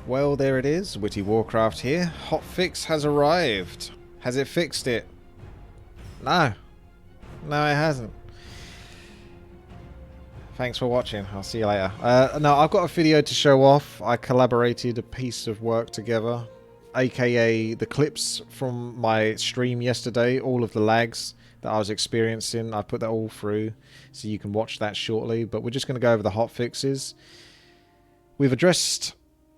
Well, there it is. WTiiWarcraft here. HOTFIX has arrived. Has it fixed it? No. No, it hasn't. Thanks for watching. I'll see you later. No, I've got a video to show off. I collaborated a piece of work together, aka the clips from my stream yesterday, all of the lags that I was experiencing. I put that all through so you can watch that shortly, but we're just going to go over the hotfixes.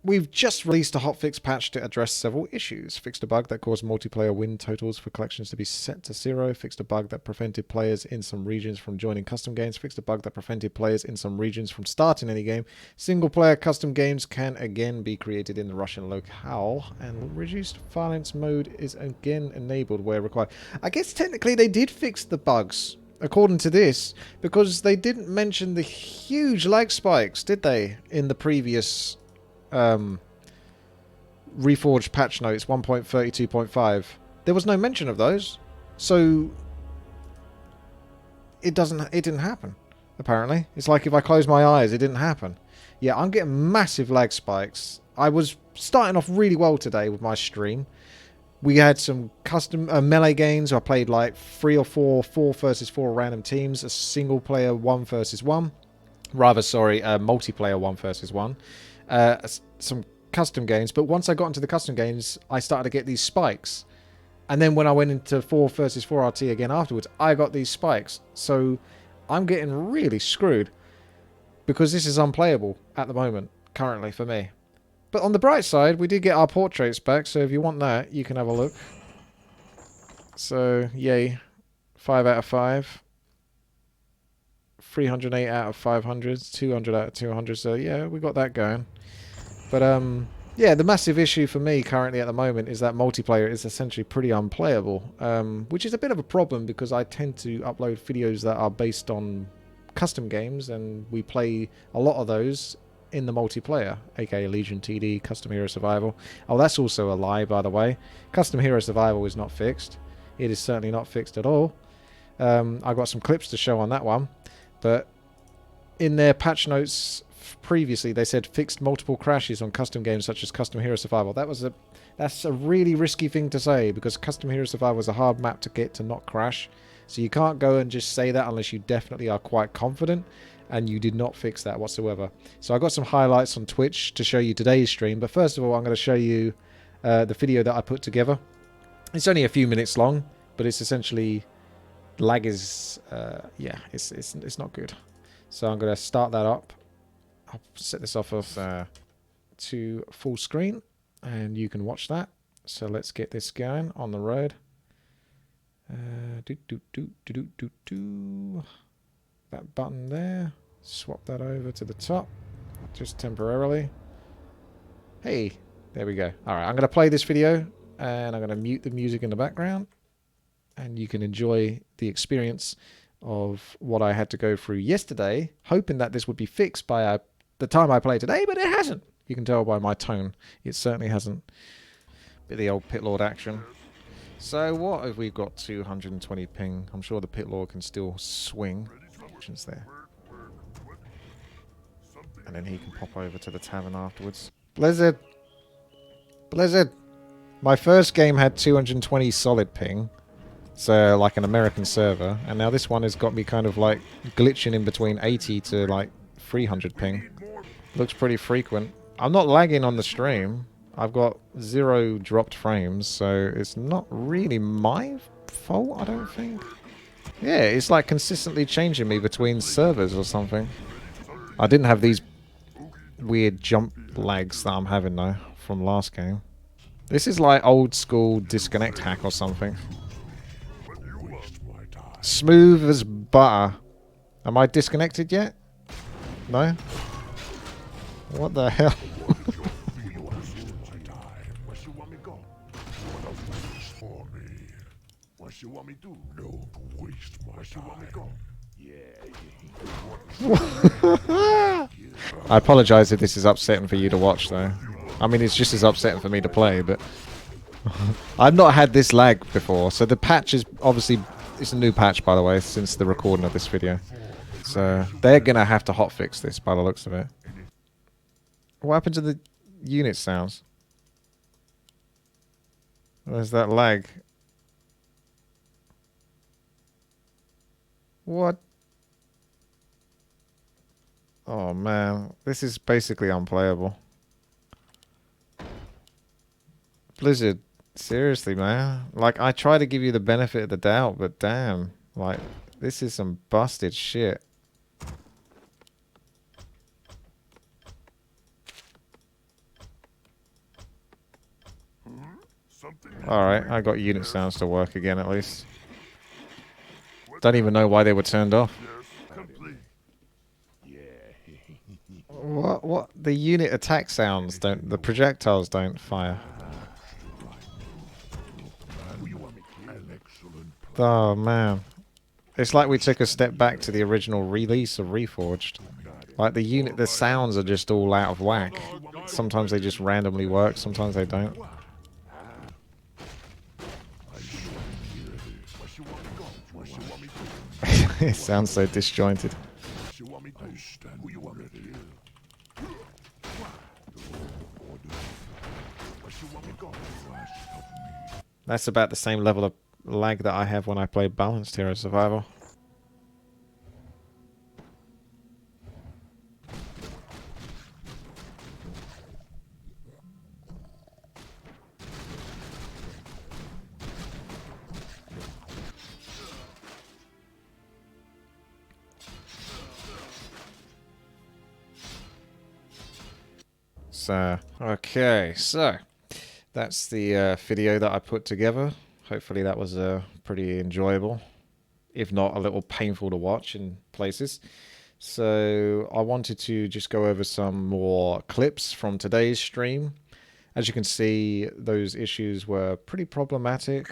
We've just released a hotfix patch to address several issues. Fixed a bug that caused multiplayer win totals for collections to be set to 0. Fixed a bug that prevented players in some regions from joining custom games. Fixed a bug that prevented players in some regions from starting any game. Single player custom games can again be created in the Russian locale. And reduced violence mode is again enabled where required. I guess technically they did fix the bugs, according to this, because they didn't mention the huge lag spikes, did they, in the previous reforged patch notes 1.32.5. There was no mention of those, so it didn't happen. Apparently, it's like if I close my eyes, it didn't happen. Yeah, I'm getting massive lag spikes. I was starting off really well today with my stream. We had some custom melee games. I played like 3 or 4 versus 4 random teams, a single player 1 versus 1. Rather, sorry, multiplayer 1 versus 1. Some custom games, but once I got into the custom games, I started to get these spikes. And then when I went into 4 versus 4 RT again afterwards, I got these spikes. So I'm getting really screwed because this is unplayable at the moment, currently, for me. But on the bright side, we did get our portraits back, so if you want that, you can have a look. So, yay. 5 out of 5. 308 out of 500. 200 out of 200. So, yeah, we got that going. But, yeah, the massive issue for me currently at the moment is that multiplayer is essentially pretty unplayable. Which is a bit of a problem because I tend to upload videos that are based on custom games, and we play a lot of those in the multiplayer, aka Legion TD, Custom Hero Survival. Oh, that's also a lie, by the way. Custom Hero Survival is not fixed. It is certainly not fixed at all. I've got some clips to show on that one. But in their patch notes previously, they said fixed multiple crashes on custom games such as Custom Hero Survival. That's a really risky thing to say because Custom Hero Survival is a hard map to get to not crash. So you can't go and just say that unless you definitely are quite confident. And you did not fix that whatsoever. So I got some highlights on Twitch to show you today's stream. But first of all, I'm going to show you the video that I put together. It's only a few minutes long, but it's essentially lag is yeah, it's not good. So I'm going to start that up. I'll set this off of to full screen, and you can watch that. So let's get this going on the road. That button there, swap that over to the top, just temporarily. Hey, there we go. Alright, I'm going to play this video, and I'm going to mute the music in the background, and you can enjoy the experience of what I had to go through yesterday, hoping that this would be fixed by the time I play today, but it hasn't. You can tell by my tone, it certainly hasn't. Bit of the old pit lord action. So what have we got? 220 ping. I'm sure the pit lord can still swing. There. And then he can pop over to the tavern afterwards. Blizzard! Blizzard! My first game had 220 solid ping. So, like an American server. And now this one has got me kind of like glitching in between 80 to like 300 ping. Looks pretty frequent. I'm not lagging on the stream. I've got 0 dropped frames. So it's not really my fault, I don't think. Yeah, it's like consistently changing me between servers or something. I didn't have these weird jump lags that I'm having though from last game. This is like old school disconnect hack or something. Smooth as butter. Am I disconnected yet? No? What the hell? You want me to? No, waste my time. I apologise if this is upsetting for you to watch though. I mean, it's just as upsetting for me to play, but I've not had this lag before. So the patch is obviously, it's a new patch by the way, since the recording of this video. So they're gonna have to hotfix this by the looks of it. What happened to unit sounds. There's that lag. What? Oh man, this is basically unplayable. Blizzard, seriously, man. Like, I try to give you the benefit of the doubt, but damn, like, this is some busted shit. Alright, I got unit sounds to work again at least. Don't even know why they were turned off. What? The unit attack sounds don't... The projectiles don't fire. Oh, man. It's like we took a step back to the original release of Reforged. Like, the sounds are just all out of whack. Sometimes they just randomly work, sometimes they don't. It sounds so disjointed. That's about the same level of lag that I have when I play Balanced Hero Survival. Okay, so that's the video that I put together. Hopefully that was pretty enjoyable, if not a little painful to watch in places. So I wanted to just go over some more clips from today's stream. As you can see, those issues were pretty problematic,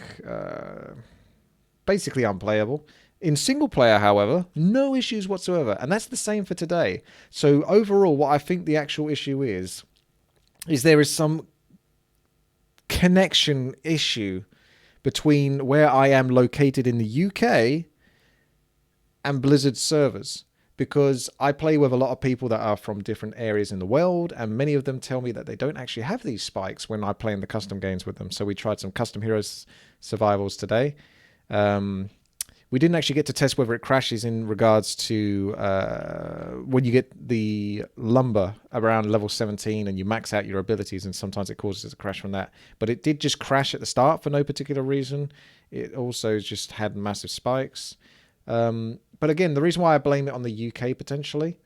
basically unplayable. In single player, however, no issues whatsoever, and that's the same for today. So overall, what I think the actual issue is there is some connection issue between where I am located in the UK and Blizzard servers, because I play with a lot of people that are from different areas in the world, and many of them tell me that they don't actually have these spikes when I play in the custom games with them. So we tried some custom heroes survivals today. We didn't actually get to test whether it crashes in regards to when you get the lumber around level 17 and you max out your abilities, and sometimes it causes a crash from that. But it did just crash at the start for no particular reason. It also just had massive spikes. But again, the reason why I blame it on the UK potentially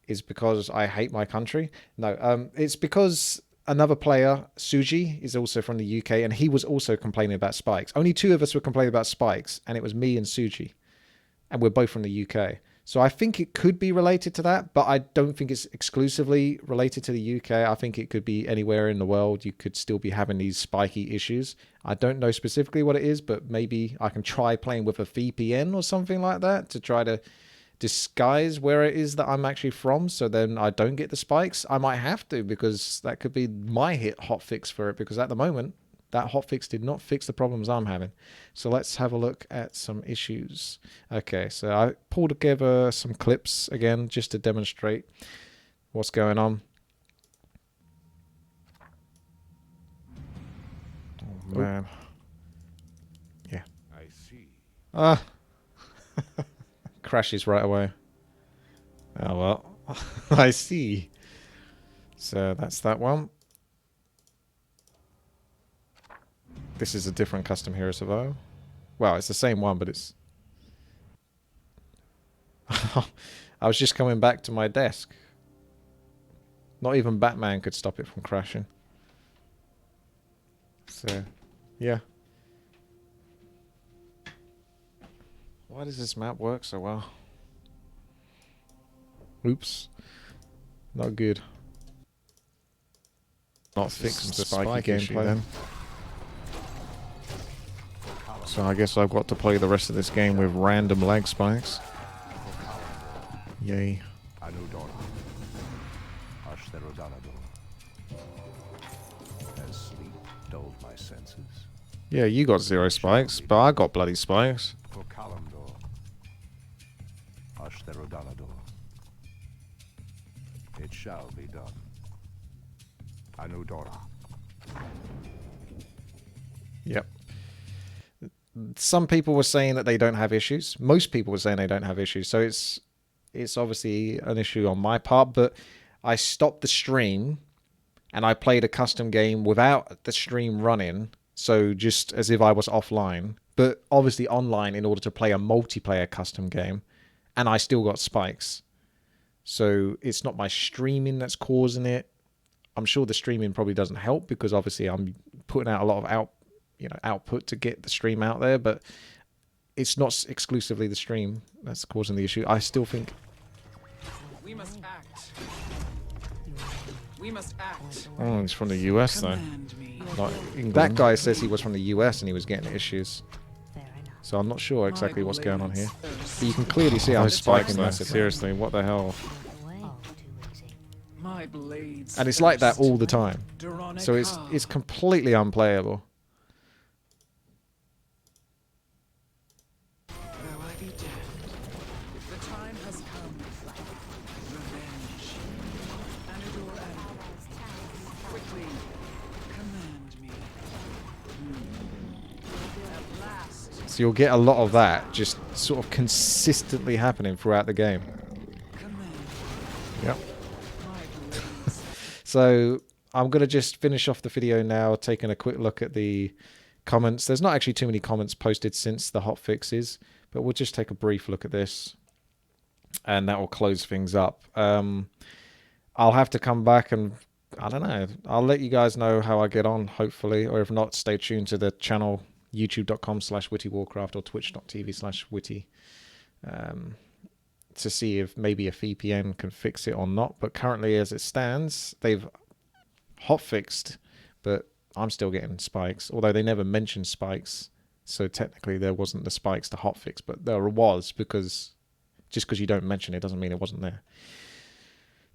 is because I hate my country. No, it's because another player, Suji, is also from the UK, and he was also complaining about spikes. Only two of us were complaining about spikes, and it was me and Suji. And we're both from the UK. So I think it could be related to that, but I don't think it's exclusively related to the UK. I think it could be anywhere in the world. You could still be having these spiky issues. I don't know specifically what it is, but maybe I can try playing with a VPN or something like that to try to disguise where it is that I'm actually from, so then I don't get the spikes. I might have to, because that could be my hotfix for it, because at the moment that hotfix did not fix the problems I'm having. So let's have a look at some issues. Okay, so I pulled together some clips again just to demonstrate what's going on. Oh man. Yeah. I see. Crashes right away. Oh well. I see. So that's that one. This is a different custom hero survival. Well, it's the same one, but it's... I was just coming back to my desk. Not even Batman could stop it from crashing. So, yeah. Why does this map work so well? Oops. Not good. Not fixed the spiky gameplay then. So I guess I've got to play the rest of this game with random lag spikes. Yay. Yeah, you got 0 spikes, but I got bloody spikes. It shall be done. Yep. Some people were saying that they don't have issues. Most people were saying they don't have issues. So it's obviously an issue on my part, but I stopped the stream and I played a custom game without the stream running, so just as if I was offline, but obviously online in order to play a multiplayer custom game, and I still got spikes. So it's not my streaming that's causing it. I'm sure the streaming probably doesn't help because obviously I'm putting out a lot of output to get the stream out there, but it's not exclusively the stream that's causing the issue. I still think We must act. We must act. oh, he's from the US though. Command me. Like, that guy says he was from the US and he was getting issues. So I'm not sure exactly what's going on here. But you can clearly see I'm spiking though. massively. Seriously, what the hell? My blades. And it's like that all the time. Duronic So it's completely unplayable. Though I be dead, the time has come. Revenge. Anador Anador. Quickly, command me. At last, So you'll get a lot of that just sort of consistently happening throughout the game. command Yep. my blades. So I'm going to just finish off the video now, taking a quick look at the comments. There's not actually too many comments posted since the hotfixes, but we'll just take a brief look at this and that will close things up. I'll have to come back and I don't know. I'll let you guys know how I get on, hopefully, or if not, stay tuned to the channel youtube.com/WTiiWarcraft or twitch.tv/Witty to see if maybe a VPN can fix it or not. But currently, as it stands, they've hotfixed, but I'm still getting spikes, although they never mentioned spikes. So technically, there wasn't the spikes to hotfix, but there was because just because you don't mention it doesn't mean it wasn't there.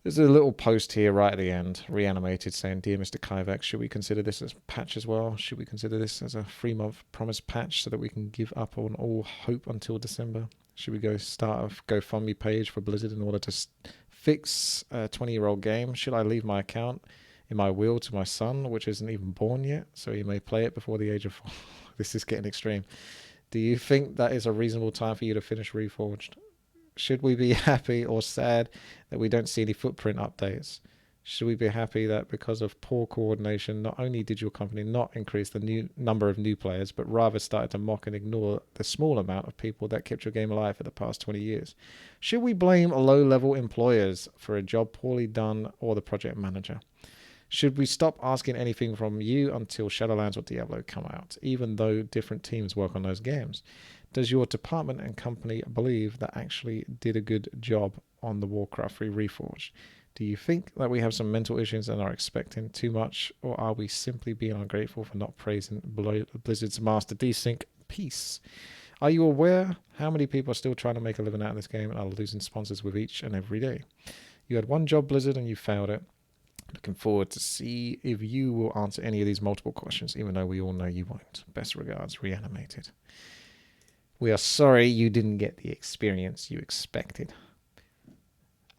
There's a little post here right at the end, reanimated, saying, "Dear Mr. Kaivax, should we consider this as patch as well? Should we consider this as a 3-month promise patch so that we can give up on all hope until December? Should we go start a GoFundMe page for Blizzard in order to fix a 20-year-old game? Should I leave my account in my will to my son, which isn't even born yet, so he may play it before the age of 4? This is getting extreme. Do you think that is a reasonable time for you to finish Reforged? Should we be happy or sad that we don't see any footprint updates? Should we be happy that because of poor coordination, not only did your company not increase the number of new players, but rather started to mock and ignore the small amount of people that kept your game alive for the past 20 years? Should we blame low-level employers for a job poorly done or the project manager? Should we stop asking anything from you until Shadowlands or Diablo come out, even though different teams work on those games? Does your department and company believe that actually did a good job on the Warcraft 3 Reforged? Do you think that we have some mental issues and are expecting too much, or are we simply being ungrateful for not praising Blizzard's master desync? Peace. Are you aware how many people are still trying to make a living out of this game and are losing sponsors with each and every day? You had one job, Blizzard, and you failed it. Looking forward to see if you will answer any of these multiple questions, even though we all know you won't. Best regards, Reanimated. We are sorry you didn't get the experience you expected.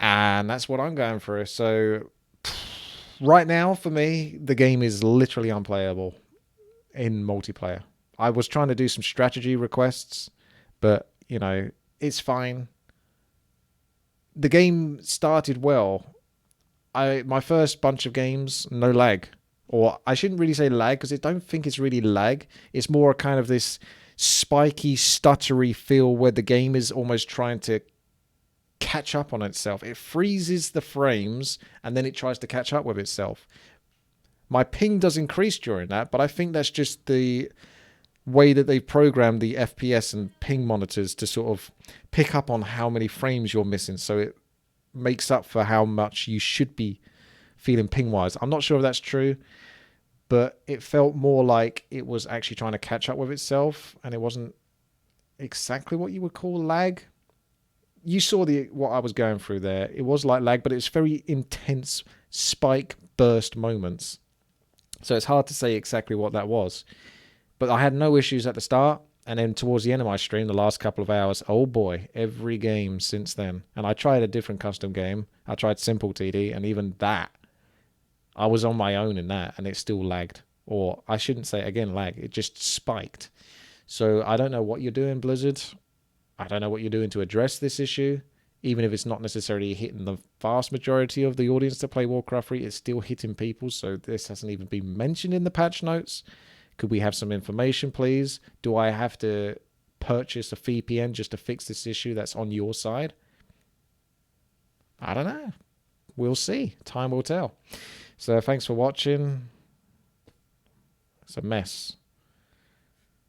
And that's what I'm going through. So right now, for me, the game is literally unplayable in multiplayer. I was trying to do some strategy requests, but, you know, it's fine. The game started well. My first bunch of games, no lag. Or I shouldn't really say lag, because I don't think it's really lag. It's more kind of this spiky, stuttery feel where the game is almost trying to catch up on itself. It freezes the frames and then it tries to catch up with itself. My ping does increase during that, but I think that's just the way that they've programmed the FPS and ping monitors to sort of pick up on how many frames you're missing, so it makes up for how much you should be feeling ping-wise. I'm not sure if that's true, but it felt more like it was actually trying to catch up with itself, and it wasn't exactly what you would call lag. You saw what I was going through there. It was like lag, but it was very intense spike burst moments. So it's hard to say exactly what that was. But I had no issues at the start, and then towards the end of my stream, the last couple of hours, oh boy, every game since then. And I tried a different custom game. I tried Simple TD, and even that, I was on my own in that, and it still lagged. Or I shouldn't say, again, lag. It just spiked. So I don't know what you're doing, Blizzard. I don't know what you're doing to address this issue. Even if it's not necessarily hitting the vast majority of the audience that play Warcraft 3, it's still hitting people. So this hasn't even been mentioned in the patch notes. Could we have some information, please? Do I have to purchase a VPN just to fix this issue that's on your side? I don't know. We'll see. Time will tell. So thanks for watching. It's a mess.